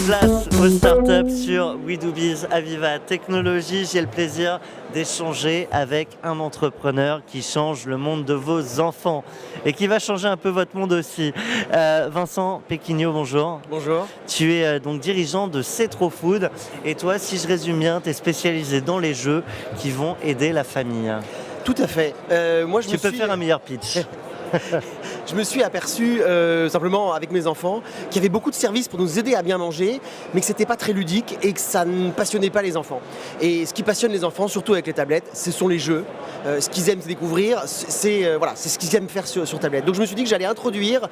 Place aux startups sur WeDoBiz Aviva Technologies. J'ai le plaisir d'échanger avec un entrepreneur qui change le monde de vos enfants et qui va changer un peu votre monde aussi. Vincent Péquignot, bonjour. Bonjour. Tu es donc dirigeant de C'est Trop Food et toi, si je résume bien, tu es spécialisé dans les jeux qui vont aider la famille. Tout à fait. Tu peux faire un meilleur pitch. Je me suis aperçu simplement avec mes enfants qu'il y avait beaucoup de services pour nous aider à bien manger, mais que c'était pas très ludique et que ça ne passionnait pas les enfants. Et ce qui passionne les enfants, surtout avec les tablettes, ce sont les jeux. Ce qu'ils aiment découvrir, c'est ce qu'ils aiment faire sur tablette. Donc je me suis dit que j'allais introduire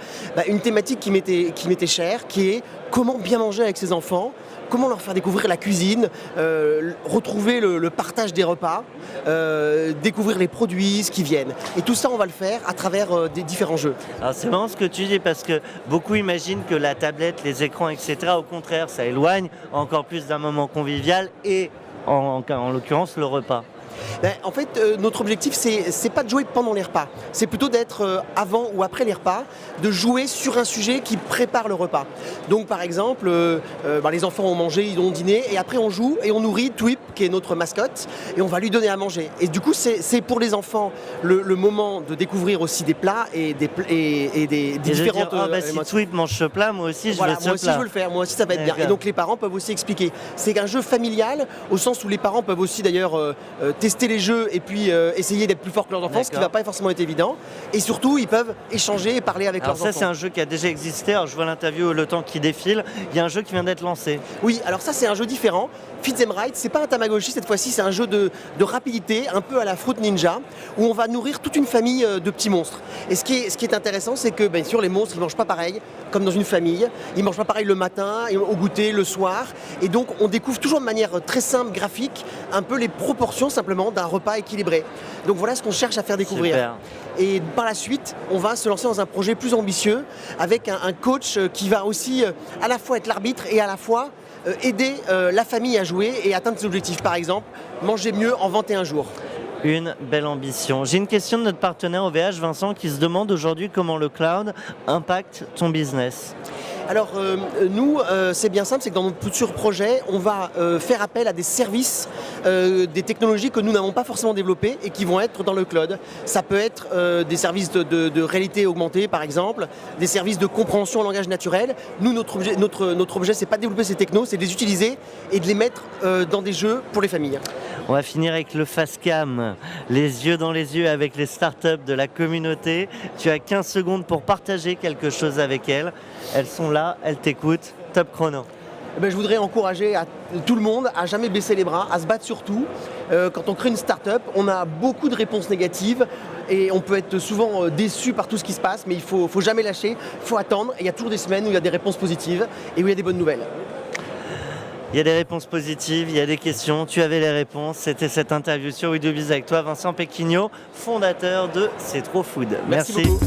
une thématique qui m'était chère, qui est comment bien manger avec ses enfants. Comment leur faire découvrir la cuisine, retrouver le partage des repas, découvrir les produits, ce qui viennent. Et tout ça, on va le faire à travers des différents jeux. Alors c'est marrant ce que tu dis parce que beaucoup imaginent que la tablette, les écrans, etc., au contraire, ça éloigne encore plus d'un moment convivial et en l'occurrence le repas. En fait, notre objectif, c'est pas de jouer pendant les repas. C'est plutôt d'être avant ou après les repas, de jouer sur un sujet qui prépare le repas. Donc, par exemple, les enfants ont mangé, ils ont dîné, et après on joue et on nourrit Twip, qui est notre mascotte, et on va lui donner à manger. Et du coup, c'est pour les enfants le moment de découvrir aussi des plats et des différentes... si Twip mange ce plat, moi aussi je veux ce plat. Moi aussi je veux le faire, moi aussi ça va être bien. Et donc les parents peuvent aussi expliquer. C'est un jeu familial, au sens où les parents peuvent aussi d'ailleurs tester les jeux et puis essayer d'être plus fort que leurs enfants, ce qui ne va pas forcément être évident. Et surtout, ils peuvent échanger et parler avec leurs enfants. Alors ça, c'est un jeu qui a déjà existé. Alors je vois l'interview, le temps qui défile. Il y a un jeu qui vient d'être lancé. Oui, alors ça, c'est un jeu différent. Feed Them Right, c'est pas un Tamagotchi cette fois-ci, c'est un jeu de rapidité, un peu à la Fruit Ninja, où on va nourrir toute une famille de petits monstres. Et ce qui est intéressant, c'est que bien sûr, les monstres, ils mangent pas pareil, comme dans une famille. Ils mangent pas pareil le matin, au goûter, le soir. Et donc, on découvre toujours de manière très simple, graphique, un peu les proportions simplement d'un repas équilibré. Donc voilà ce qu'on cherche à faire découvrir. Super. Et par la suite, on va se lancer dans un projet plus ambitieux avec un coach qui va aussi à la fois être l'arbitre et à la fois aider la famille à jouer et atteindre ses objectifs. Par exemple, manger mieux en 21 jours. Une belle ambition. J'ai une question de notre partenaire OVH, Vincent, qui se demande aujourd'hui comment le cloud impacte ton business. Alors nous, c'est bien simple, c'est que dans notre futur projet, on va faire appel à des services, des technologies que nous n'avons pas forcément développées et qui vont être dans le cloud. Ça peut être des services de réalité augmentée, par exemple, des services de compréhension en langage naturel. Nous, notre objet, c'est pas de développer ces technos, c'est de les utiliser et de les mettre dans des jeux pour les familles. On va finir avec le face cam, les yeux dans les yeux avec les startups de la communauté. Tu as 15 secondes pour partager quelque chose avec elles. Elles sont là, elles t'écoutent. Top chrono. Je voudrais encourager tout le monde à jamais baisser les bras, à se battre sur tout. Quand on crée une start-up, on a beaucoup de réponses négatives et on peut être souvent déçu par tout ce qui se passe, mais il faut jamais lâcher, il faut attendre. Et il y a toujours des semaines où il y a des réponses positives et où il y a des bonnes nouvelles. Il y a des réponses positives, il y a des questions, tu avais les réponses. C'était cette interview sur WeDoBiz avec toi, Vincent Péquignot, fondateur de C'est Trop Food. Merci beaucoup.